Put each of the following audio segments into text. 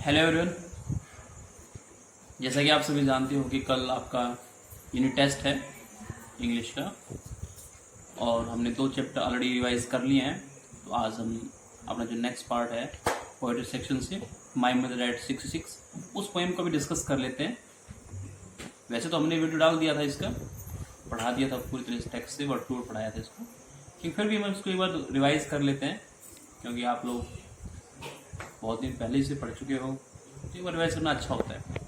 Hello everyone. जैसा कि आप सभी जानते हो कि कल आपका यूनिट टेस्ट है इंग्लिश का, और हमने 2 चैप्टर ऑलरेडी रिवाइज कर लिए हैं। तो आज हम अपना जो नेक्स्ट पार्ट है पोएट्री सेक्शन से माय मदर एट 66 उस पोएम को भी डिस्कस कर लेते हैं। वैसे तो हमने वीडियो डाल दिया था, इसका पढ़ा दिया था पूरी तरह से, टेक्स्ट से वर्ड टू वर्ड पढ़ाया था इसको, लेकिन फिर भी हम इसको एक बार रिवाइज कर लेते हैं क्योंकि आप लोग बहुत दिन पहले से पढ़ चुके हो, तो एक बार रिवाइज करना अच्छा होता है।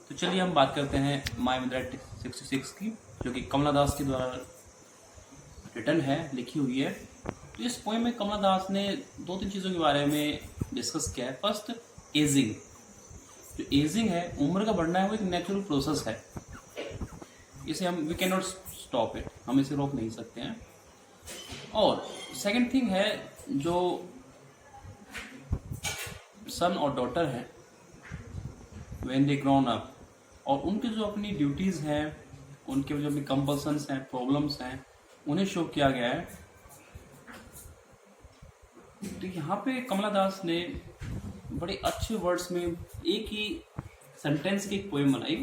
तो चलिए हम बात करते हैं माय मदर एट 66 की, जो कि कमला दास के द्वारा रिटर्न है, लिखी हुई है। तो इस पोएम में कमला दास ने 2-3 चीज़ों के बारे में डिस्कस किया है। First, ageing. जो एजिंग है, उम्र का बढ़ना है, वो एक नेचुरल प्रोसेस है। इसे हम we can not stop it, हम इसे रोक नहीं सकते हैं। और सेकंड थिंग है, जो सन और डॉटर है व्हेन दे ग्रोन अप, और उनके जो अपनी ड्यूटीज़ हैं, उनके जो अपनी कंपल्सन्स हैं, प्रॉब्लम्स हैं, उन्हें शो किया गया है। तो यहाँ पे कमला दास ने बड़े अच्छे वर्ड्स में एक ही सेंटेंस की एक पोएम बनाई,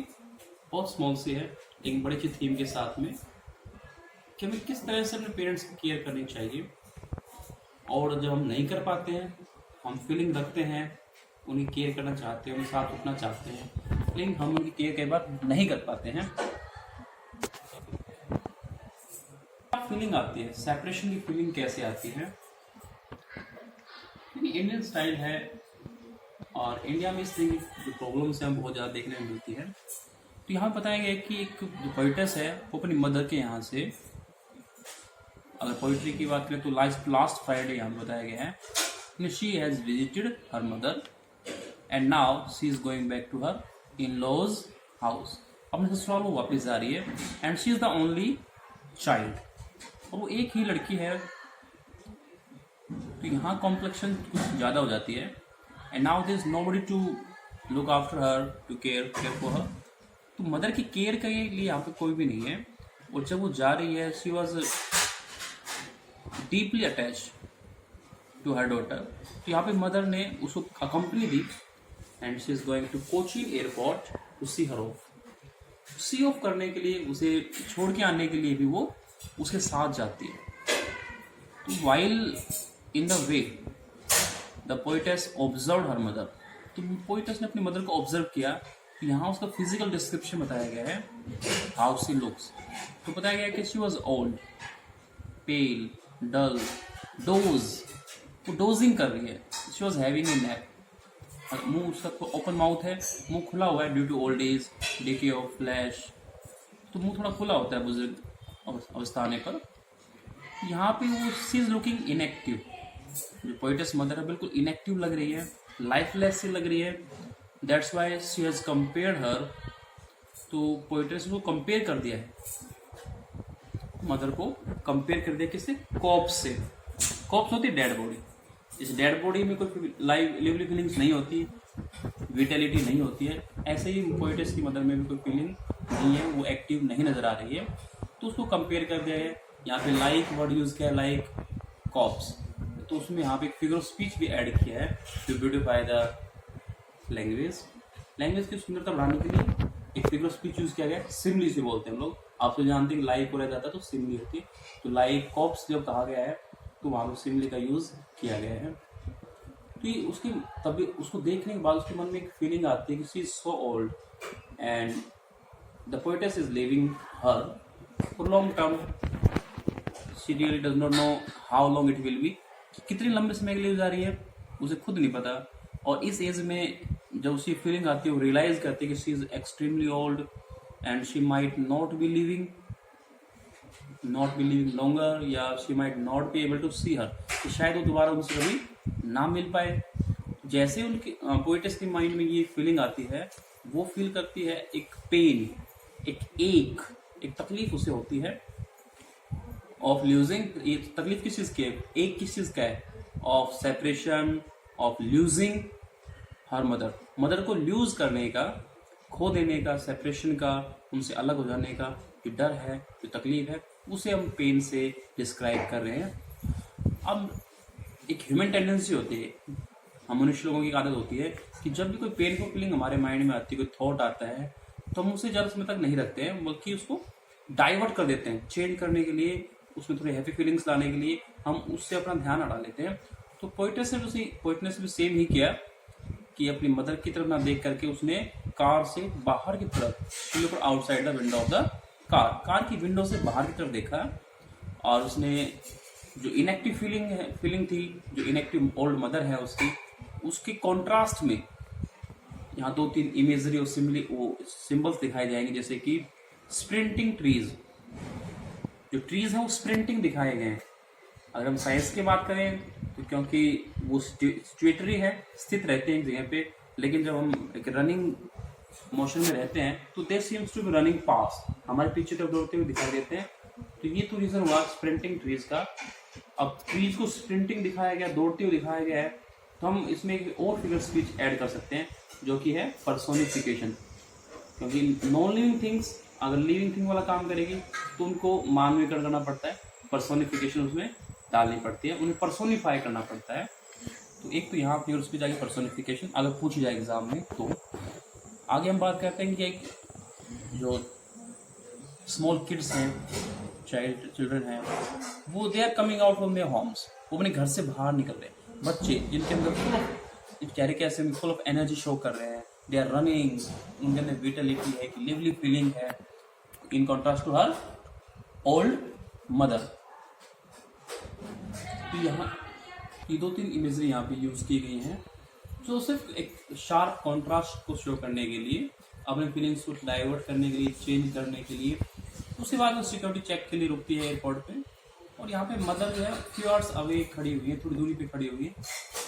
बहुत स्मॉल सी है लेकिन बड़ी अच्छी थीम के साथ में, कि हमें किस तरह से अपने पेरेंट्स की केयर करनी चाहिए। और जब हम नहीं कर पाते हैं, हम फीलिंग रखते हैं, उन्हें केयर करना चाहते हैं, उन्हें साथ रखना चाहते हैं, लेकिन हम उनकी केयर कई बार नहीं कर पाते हैं। फीलिंग आती है, सेपरेशन की फीलिंग कैसे आती है? इंडियन स्टाइल है और इंडिया में इस तरह की जो प्रॉब्लम्स हैं बहुत ज़्यादा देखने में मिलती है। तो यहाँ बताया गया है कि एक जो पोइटस है वो अपनी मदर के यहाँ से, अगर पोइट्री की बात करें तो लास्ट फ्राइडे यहाँ बताया गया है, she has visited her mother and now she is going back to her in laws house. अपने ससुराल वो वापस जा रही है, and she is the only child, और वो एक ही लड़की है। तो यहाँ कॉम्प्लेक्शन कुछ ज़्यादा हो जाती है, and now there is nobody to look after her, to care for her. तो मदर की केयर के लिए यहाँ पे कोई भी नहीं है। और जब वो जा रही है, she was deeply attach to her daughter. तो यहाँ पे मदर ने उसको अकम्पनी दी, and she is going to Kochi airport to see her off. See off करने के लिए, उसे छोड़ के आने के लिए भी वो उसके साथ जाती है। तो while in the way the poetess observe her mother, तो पोइटेस ने अपनी मदर को ऑब्जर्व किया। तो यहाँ उसका फिजिकल डिस्क्रिप्शन बताया गया है, हाउ शी लुक्स। तो बताया गया कि she was old, pale, dull, doze, वो डोजिंग कर रही है। She was having a nap, मुंह उसका ओपन माउथ है, मुंह खुला हुआ है due to old age, decay of flesh. तो मुंह थोड़ा खुला होता है बुजुर्ग अवस्था आने पर। यहाँ पे वो सी इज लुकिंग इनएक्टिव, जो पोइटस मदर है बिल्कुल इनएक्टिव लग रही है, लाइफलेस सी लग रही है। That's why she has compared her, तो पोइटस को कंपेयर कर दिया है, मदर को कंपेयर कर दिया किससे? कॉप्स से। कॉप्स होती है डेड बॉडी। इस डेड बॉडी में कोई लिवली फीलिंग्स नहीं होती, विटेलिटी नहीं होती है। ऐसे ही पोइटस की मदर में भी कोई फीलिंग नहीं है, वो एक्टिव नहीं नजर आ रही है। तो उसको कंपेयर कर दिया है। यहाँ पे लाइक वर्ड यूज किया है, लाइक कॉप्स। तो उसमें यहाँ पे एक फिगर ऑफ स्पीच भी ऐड किया है to beautify the language. Language की सुंदरता बढ़ाने के लिए एक फिगर ऑफ स्पीच यूज किया गया है, सिमली से बोलते हैं हम लोग। आप तो जानते हैं लाइक बोला जाता है तो सिमली होती है। तो लाइक कॉप्स जब कहा गया है तो वहाँ पर सिमली का यूज किया गया है। तो ये उसकी तभी उसको देखने के बाद उसके मन में एक फीलिंग आती है कि she is so old and the poetess is living her for long term. She really does not know how long it will be, कितने लंबे समय के लिए जा रही है उसे खुद नहीं पता। और इस एज में जब उसकी फीलिंग आती है, वो रियलाइज करती है कि she is extremely old and she might not be living longer, या she might not be able to see her, कि शायद वो दोबारा उनसे कभी ना मिल पाए। जैसे उनके पोएटेस के माइंड में ये फीलिंग आती है, वो फील करती है एक पेन, एक तकलीफ उसे होती है ऑफ लूजिंग। ये तकलीफ किस चीज़ की है? एक किस चीज़ का है? Of separation, of losing her mother. Mother को लूज करने का, खो देने का, सेपरेशन का, उनसे अलग हो जाने का जो डर है, जो तकलीफ है, उसे हम पेन से डिस्क्राइब कर रहे हैं। अब एक ह्यूमन टेंडेंसी होती है, हम मनुष्य लोगों की एक आदत होती है कि जब भी कोई पेनफुल फीलिंग हमारे माइंड में आती है, कोई थॉट आता है, तो हम उसे ज़्यादा समय तक नहीं रखते हैं, बल्कि उसको डाइवर्ट कर देते हैं। चेंज करने के लिए, उसमें थोड़ी हैप्पी फीलिंग्स लाने के लिए हम उससे अपना ध्यान हटा लेते हैं। तो पोइटस ने भी सेम ही किया कि अपनी मदर की तरफ ना देख करके उसने कार से बाहर की तरफ, outside the window of the car की विंडो से बाहर की तरफ देखा, और उसने जो इनएक्टिव फीलिंग थी, जो इनएक्टिव ओल्ड मदर है उसके कॉन्ट्रास्ट में यहाँ 2-3 इमेजरी और सिंबल्स दिखाए जाएंगे, जैसे कि स्प्रिंटिंग ट्रीज। जो ट्रीज हैं वो स्प्रिंटिंग दिखाए गए हैं। अगर हम साइंस की बात करें तो क्योंकि वो स्टेटरी है, स्थित रहते हैं एक जगह पे, लेकिन जब हम एक रनिंग मोशन में रहते हैं तो they seems to be running past, हमारे पीछे तरफ दौड़ते हुए दिखाई देते हैं। तो ये तो रीजन हुआ स्प्रिंटिंग ट्रीज का। अब ट्रीज को स्प्रिंटिंग दिखाया गया, दौड़ते हुए दिखाया गया है, तो हम इसमें एक और फिगर स्पीच ऐड कर सकते हैं, जो कि है पर्सोनिफिकेशन। क्योंकि नॉन लिविंग थिंग्स अगर लिविंग थिंग वाला काम करेगी तो उनको मानवीकरण करना पड़ता है, पर्सोनिफिकेशन उसमें डालनी पड़ती है, उन्हें पर्सोनिफाई करना पड़ता है। तो एक तो यहाँ फिगर स्पीच आएगी पर्सोनिफिकेशन, अगर पूछी जाए एग्जाम में। तो आगे हम बात करते हैं कि एक जो स्मॉल किड्स हैं, चिल्ड्रन हैं, वो they are coming out from their homes, वो अपने घर से बाहर निकल रहे हैं। बच्चे जिनके अंदर फुल ऑफ एनर्जी शो कर रहे हैं, दे आर रनिंग, उनके अंदर विटलिटी है, लिवली फीलिंग है, in contrast to her old mother. तो यहाँ ये 2-3 इमेजरी यहाँ पे यूज की गई हैं, जो सिर्फ एक शार्प कॉन्ट्रास्ट को शो करने के लिए, अपने फीलिंग्स को डाइवर्ट करने के लिए, चेंज करने के लिए। उसके बाद वो सिक्योरिटी चेक के लिए रुकती है एयरपोर्ट पे, और यहाँ पे मदर जो है फ्यू आवर्स अवे खड़ी हुई है, थोड़ी दूरी पे खड़ी हुई है।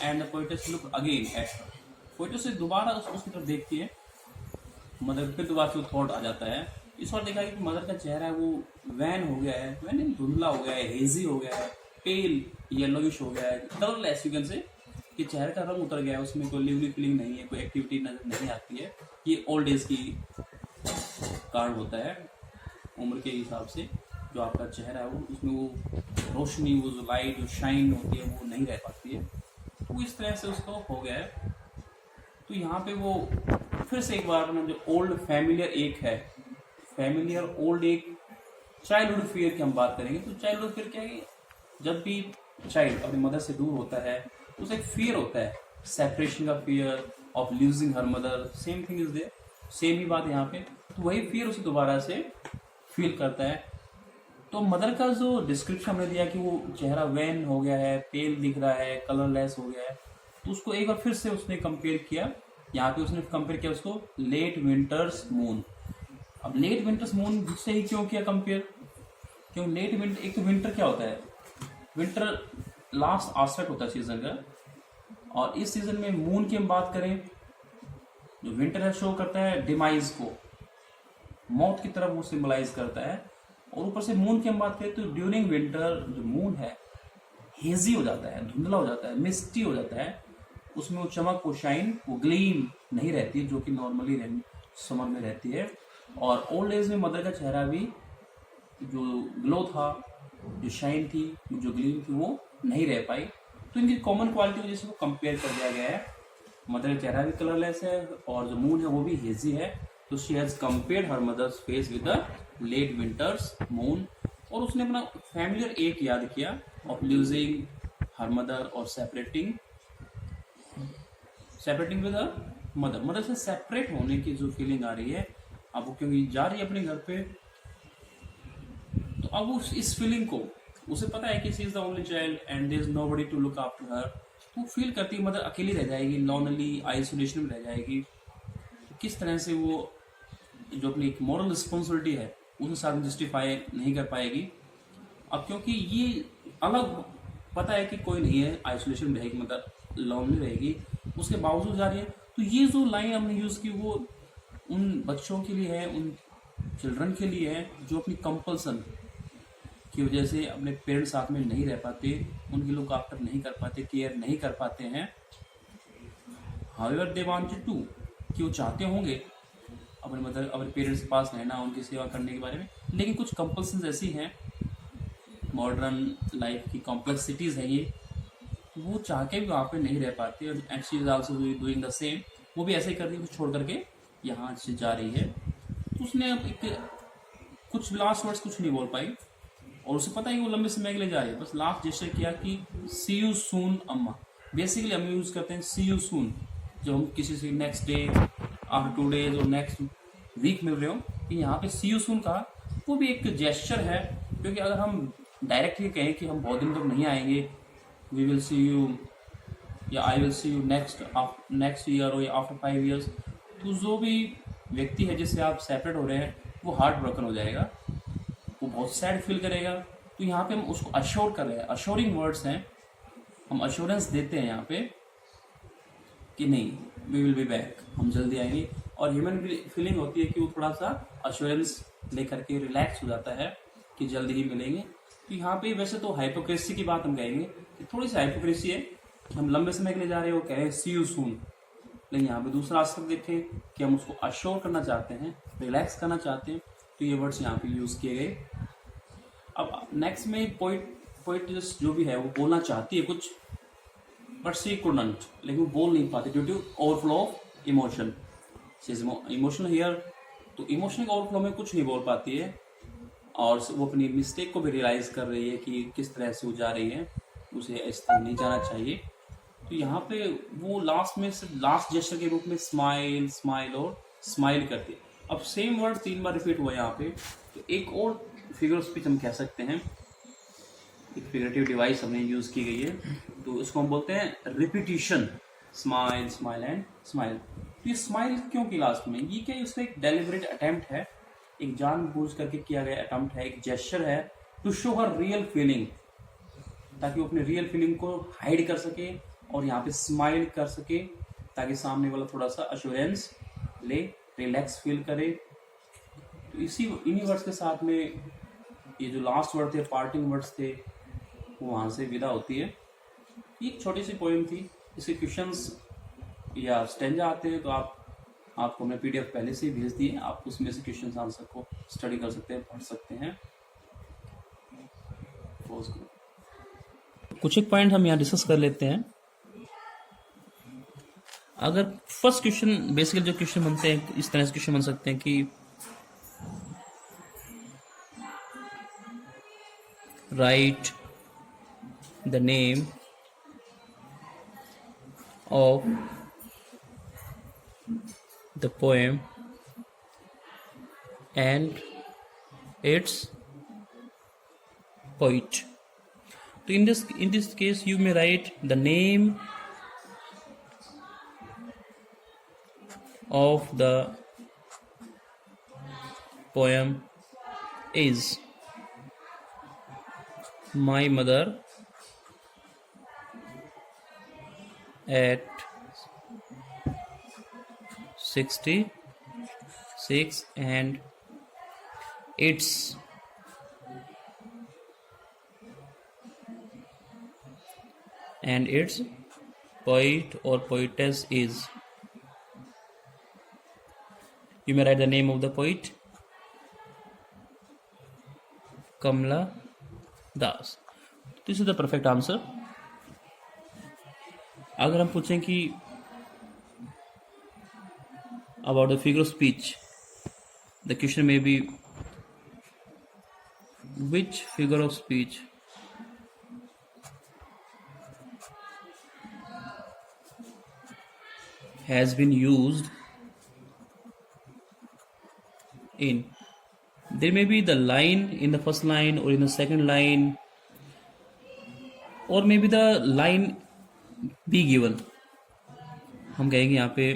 And poet's look again at her, poet's से दोबारा उसकी तरफ देखती है मदर, फिर दोबारा से थॉट आ जाता है। इस बार देखा कि मदर का चेहरा है वो वैन हो गया है, वैन धुंधला हो गया है, हेजी हो गया है, पेल येलोइश हो गया है, कलरलेस यू कैन से, कि चेहरे का रंग उतर गया है, उसमें कोई लिवली फीलिंग नहीं है, कोई एक्टिविटी नजर नहीं आती है। ये ओल्ड एज की कार्ड होता है, उम्र के हिसाब से जो आपका चेहरा है वो, उसमें वो रोशनी, वो जो लाइट, जो शाइन होती है वो नहीं रह पाती है। तो इस तरह से उसको हो गया है। तो यहाँ पे वो फिर से एक बार जो ओल्ड फैमिलियर एक है, फैमिलियर ओल्ड एक चाइल्डहुड फियर की हम बात करेंगे। तो चाइल्डहुड फियर क्या है, जब भी चाइल्ड अपनी मदर से दूर होता है तो उसे एक फियर होता है, सेपरेशन का fear of losing her mother, same thing is there, same ही बात यहाँ पे। तो वही फियर उसे दोबारा से फील करता है। तो मदर का जो डिस्क्रिप्शन हमने दिया कि वो चेहरा वैन हो गया है, पेल दिख रहा है, कलरलेस हो गया है, तो उसको एक बार फिर से उसने कंपेयर किया। यहाँ पे उसने कंपेयर किया उसको लेट विंटर्स मून। अब लेट विंटर्स मून से ही क्यों किया कंपेयर, क्यों लेट विंटर, एक तो विंटर क्या होता है, विंटर लास्ट आस्पेक्ट होता है सीजन का, और इस सीजन में मून की हम बात करें, जो विंटर है शो करता है डिमाइज को, मौत की तरफ वो सिंबलाइज करता है। और ऊपर से मून की हम बात करें तो ड्यूरिंग विंटर जो मून है हेजी हो जाता है, धुंधला हो जाता है, मिस्टी हो जाता है, उसमें वो चमक, वो शाइन, वो ग्लीम नहीं रहती है जो कि नॉर्मली समर में रहती है। और ओल्ड एज में मदर का चेहरा भी जो ग्लो था, जो शाइन थी, जो ग्लीम थी, वो नहीं रह पाई। तो इनकी कॉमन क्वालिटी वजह से वो कंपेयर कर दिया गया है। मदर का चेहरा भी कलरलेस है और जो मून है वो भी हेजी है। तो she has compared her mother's face with the late winter's moon. और उसने अपना फैमिलियर एक याद किया ऑफ लूजिंग हर मदर और separating with her mother. Mother से सेपरेट होने की जो फीलिंग आ रही है, अब वो क्योंकि जा रही है अपने घर पे, तो अब उस इस फीलिंग को, उसे पता है कि she is the only child and there is nobody to look after her, तो फील करती है मदर अकेली रह जाएगी, लॉनली, आइसोलेशन में रह जाएगी। तो किस तरह से वो जो अपनी एक मॉरल रिस्पॉन्सिबिलिटी है उसे साथ में जस्टिफाई नहीं कर पाएगी। अब क्योंकि ये अलग पता है कि कोई नहीं है, आइसोलेशन में रहेगी, मदर लॉनली रहेगी, उसके बावजूद जा रही है। तो ये जो लाइन हमने यूज की वो उन बच्चों के लिए है, उन चिल्ड्रन के लिए है जो अपनी कंपल्सन की वजह से अपने पेरेंट्स साथ में नहीं रह पाते, उनकी लुक आफ्टर नहीं कर पाते, केयर नहीं कर पाते हैं। हाउएवर दे वांटेड टू, कि वो चाहते होंगे अपने मदर, अपने पेरेंट्स के पास रहना, उनकी सेवा करने के बारे में, लेकिन कुछ कंपल्सन्स ऐसी हैं, मॉडर्न लाइफ की कॉम्प्लेक्सिटीज़ हैं ये, वो चाह के भी वहाँ पे नहीं रह पाती, and she is also doing the same. वो भी ऐसे ही कर रही है, कुछ छोड़ करके यहाँ से जा रही है। तो उसने अब एक कुछ लास्ट वर्ड्स कुछ नहीं बोल पाई, और उसे पता है कि वो लंबे समय के लिए जा रही है, बस लास्ट जेस्चर किया कि सी यू सून अम्मा। बेसिकली हम यूज करते हैं सी यू सून जब हम किसी से नेक्स्ट डे, आफ्टर 2 days और नेक्स्ट वीक मिल रहे हो, कि यहाँ पे सी यू सून कहा, वो भी एक जेस्चर है। क्योंकि अगर हम डायरेक्टली कहें कि हम बहुत दिन तक नहीं आएंगे, वी विल सी यू या I will see you next year और आफ्टर 5 years, तो जो भी व्यक्ति है जिससे आप सेपरेट हो रहे हैं वो हार्ट ब्रोकन हो जाएगा, वो बहुत सैड फील करेगा। तो यहाँ पे हम उसको अश्योर कर रहे हैं, अश्योरिंग वर्ड्स हैं, हम अश्योरेंस देते हैं यहाँ पे कि नहीं, वी विल बी बैक, हम जल्दी आएंगे। और ह्यूमन फीलिंग होती है कि वो थोड़ा सा अश्योरेंस लेकर के रिलैक्स हो जाता है कि जल्दी ही मिलेंगे। तो यहाँ पे वैसे तो हाइपोक्रेसी की बात हम कहेंगे कि थोड़ी सी हाइपोक्रेसी है, हम लंबे समय के लिए जा रहे हो, कह रहे हैं सी यू सून, लेकिन यहाँ पे दूसरा एस्पेक्ट देखें कि हम उसको अश्योर करना चाहते हैं, रिलैक्स करना चाहते हैं, तो ये वर्ड्स यहाँ पे यूज किए गए। अब नेक्स्ट में पोइट जो भी है वो बोलना चाहती है कुछ, बट शी कुडंट, लेकिन वो बोल नहीं पाती due to overflow of emotion. She is emotional here, तो इमोशनल ओवरफ्लो में कुछ नहीं बोल पाती है, और वो अपनी मिस्टेक को भी रियलाइज कर रही है कि किस तरह से वो जा रही है, उसे इस तरह नहीं जाना चाहिए। तो यहाँ पे वो लास्ट में से लास्ट जेस्चर के रूप में स्माइल स्माइल और स्माइल करती है। अब सेम वर्ड 3 बार रिपीट हुआ यहाँ पे, तो एक और फिगर ऑफ स्पीच हम कह सकते हैं, एक फिगरेटिव डिवाइस हमने यूज की गई है, तो इसको हम बोलते हैं repetition, smile smile and smile. तो ये स्माइल क्यों की लास्ट में, ये क्या उसका एक डेलिबरेट अटेम्प्ट है, एक जानबूझ करके किया गया अटेम्प्ट है, एक जेस्चर है to show her real feeling, ताकि वो अपने रियल फीलिंग को हाइड कर सके और यहाँ पे स्माइल कर सके, ताकि सामने वाला थोड़ा सा अश्योरेंस ले, रिलैक्स फील करे। तो इन्हीं वर्ड्स के साथ में ये जो लास्ट वर्ड थे, पार्टिंग वर्ड्स थे, वो वहाँ से विदा होती है। ये एक छोटी सी पोएम थी, इसके क्वेश्चंस या स्टेंजा आते हैं तो आपको हमने PDF पहले से ही भेज दिए, आप उसमें से क्वेश्चन आंसर को स्टडी कर सकते हैं, पढ़ सकते हैं। कुछ एक पॉइंट हम यहाँ डिस्कस कर लेते हैं। अगर फर्स्ट क्वेश्चन, बेसिकली जो क्वेश्चन बनते हैं इस तरह से क्वेश्चन बन सकते हैं कि right the name of the poem and it's poet. So in this case you may write the name of the poem is My Mother at 66 and its poet or poetess is. You may write the name of the poet, Kamla Das. This is the perfect answer. अगर हम पूछें कि about the figure of speech, the question may be which figure of speech has been used in. There may be the line in the first line or in the second line, or maybe the line be given. हम कहेंगे यहाँ पे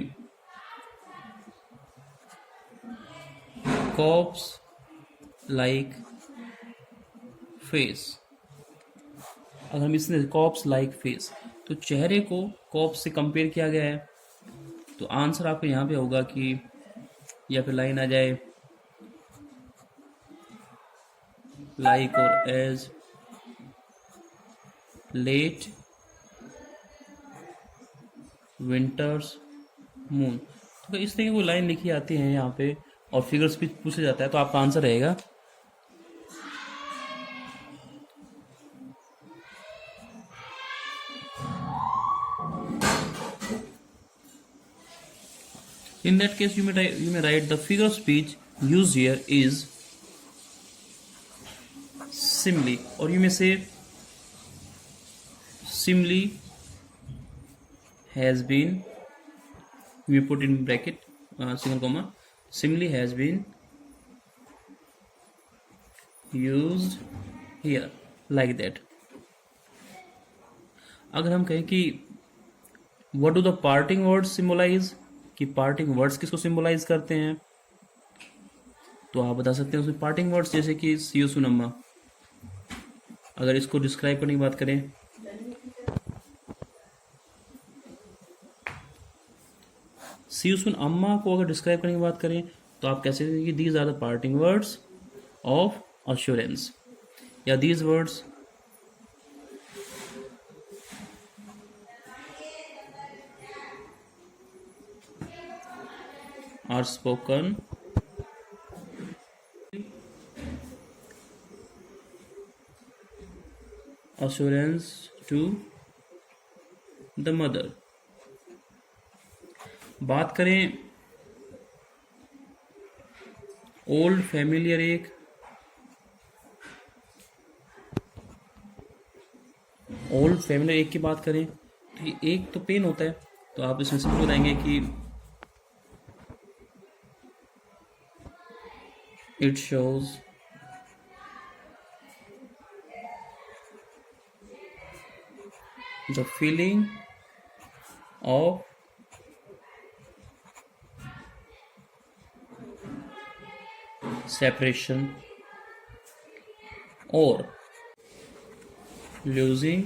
corpse like face। अगर हम इसने corpse like face, तो चेहरे को corpse से कंपेयर किया गया है, तो आंसर आपको यहाँ पे होगा कि या फिर लाइन आ जाए लाइक और एज लेट विंटर्स मून। तो इस तरह की कोई लाइन लिखी आती है यहाँ पे और फिगर स्पीच पूछा जाता है, तो आपका आंसर रहेगा In that case, you may write the figure of speech used here is simile, or you may say simile has been, you may put in bracket single comma, simile has been used here, like that. अगर हम कहें कि what do the parting words symbolize, कि parting words किसको symbolize करते हैं, तो आप बता सकते हैं उसमें parting words जैसे कि see you soon अम्मा. अगर इसको डिस्क्राइब करने की बात करें, see you soon अम्मा को अगर डिस्क्राइब करने की बात करें तो आप कह सकते हैं कि these are the parting words of assurance, या these words are spoken assurance to the mother. बात करें ओल्ड फैमिलियर एक, ओल्ड फैमिलियर एक की बात करें तो ये एक तो पेन होता है, तो आप इसमें सिंपल बताएंगे कि it shows the feeling of separation or losing.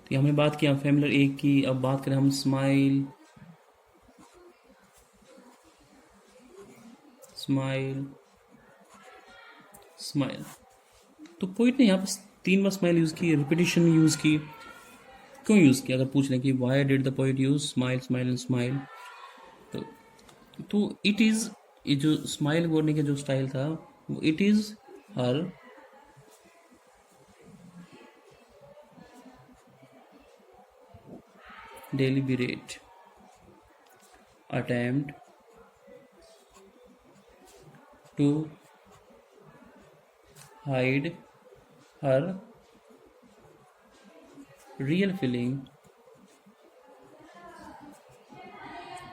तो हमने बात किया फैमिलियर एक की, अब बात करें हम स्माइल, स्माइल, स्माइल. तो पोइट ने यहाँ पर 3 बार स्माइल यूज की, रिपीटिशन यूज की. क्यों यूज की? अगर पूछ लें कि why did the poet use smile, smile and smile, तो इट इज, ये जो स्माइल बोलने का जो स्टाइल था वो it is her deliberate attempt to hide her real feeling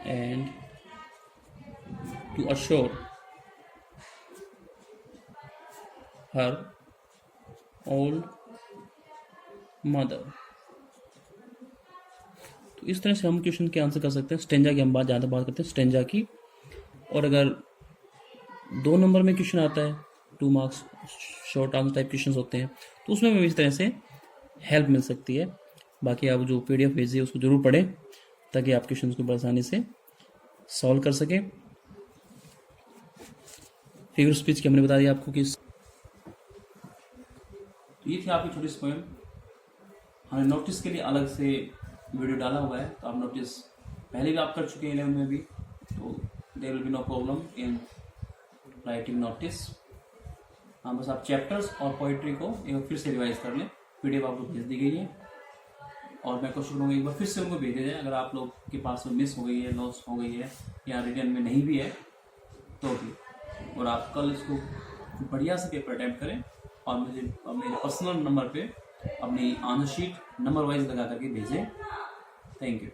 and to assure her old mother. तो इस तरह से हम क्वेश्चन के आंसर कर सकते हैं. स्टेंजा की हम ज़्यादा बात करते हैं, स्टेंजा की. और अगर 2 नंबर में क्वेश्चन आता है, 2 marks short answer type question होते हैं, तो उसमें भी इस तरह से हेल्प मिल सकती है. बाकी आप जो PDF भेजिए उसको जरूर पढ़ें ताकि आप क्वेश्चन को बड़ी आसानी से सॉल्व कर सकें. फिगर स्पीच की हमने बता दिया आपको कि ये थी आपकी छोटी सी पोएम. हमने नोटिस के लिए अलग से वीडियो डाला हुआ है, तो आप नोटिस पहले भी आप कर चुके हैं 11 में भी, तो there will be no problem in writing notice. हाँ, बस आप चैप्टर्स और पोइट्री को एक बार फिर से रिवाइज कर लें. PDF आपको भेज दी गई है और मैं कोशिश करूँगा एक बार फिर से उनको भेज दिया जाए. अगर आप लोग के पास में मिस हो गई है, लॉस हो गई है या रिटर्न में नहीं भी है तो भी, और आप कल इसको बढ़िया से पेपर अटैम्प्ट करें और मुझे मेरे पर्सनल नंबर पे अपनी आंसर शीट नंबर वाइज लगा करके भेजें. Thank you.